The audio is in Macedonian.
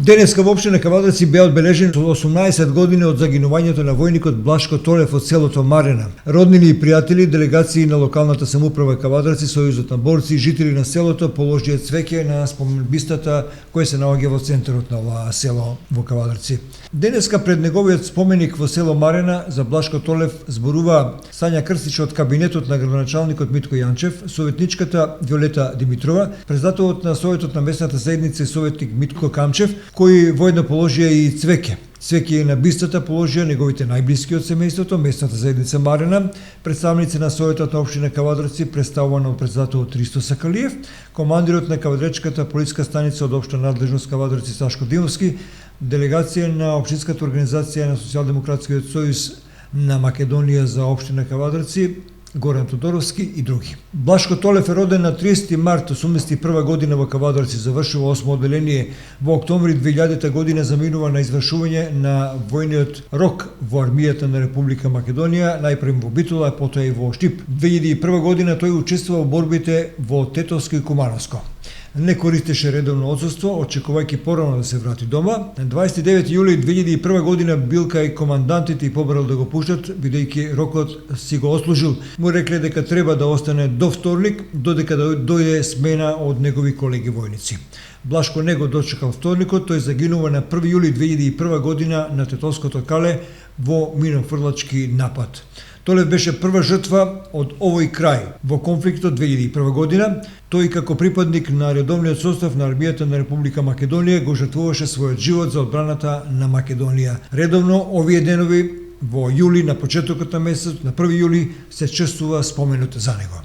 Денеска во општина Кавадарци беа одбележени 18 години од загинувањето на војникот Блашко Толев од селото Марена. Роднини и пријатели, делегации на локалната самоуправа Кавадарци, Сојузот на борци и жители на селото положија цвеќе на споменбистата која се наоѓа во центарот на оваа село во Кавадарци. Денеска пред неговиот споменик во село Марена за Блашко Толев зборува Сања Крстич од кабинетот на градоначалникот Митко Јанчев, советничката Виолета Димитрова, председателот на Советот на местната заедница и советник Митко Камчев, кои воедно положија и цвеќе. Цвеќе на бистата положија неговите најблиски од семејството, местната заедница Марена, представници на Советот на општина Кавадарци, представувано од председателот Ристо Сакалиев, командирот на Кавадречката полиска станица од општа надлежност Кавадарци Сашко Димовски, делегација на општинската организација на Социјалдемократскиот сојуз на Македонија за општина Кавадарци, Горан Тодоровски и други. Блашко Толев е роден на 30 март 1981 година во Кавадарци, завршува 8 одделение. Во октомври 2000 година заминува на извршување на војниот рок во армијата на Република Македонија, најпрем во Битола, а потоа и во Штип. 2001 година тој учествува во борбите во Тетовско и Кумановско. Не користеше редовно отсуство, очекувајќи порано да се врати дома. На 29 јули 2001 година бил кај командантите и побарал да го пуштат, бидејќи рокот си го отслужил. Му рекле дека треба да остане до вторник, додека да дојде смена од негови колеги војници. Блашко не го дочекал вторникот, тој загинува на 1 јули 2001 година на Тетовското кале во минофрлачки напад. Толев беше прва жртва од овој крај во конфликтот 2001 година. Тој како припадник на редовниот состав на армијата на Република Македонија го жртвуваше својот живот за одбраната на Македонија. Редовно овие денови во јули, на почетокот на месецот, на 1 јули, се чествува споменот за него.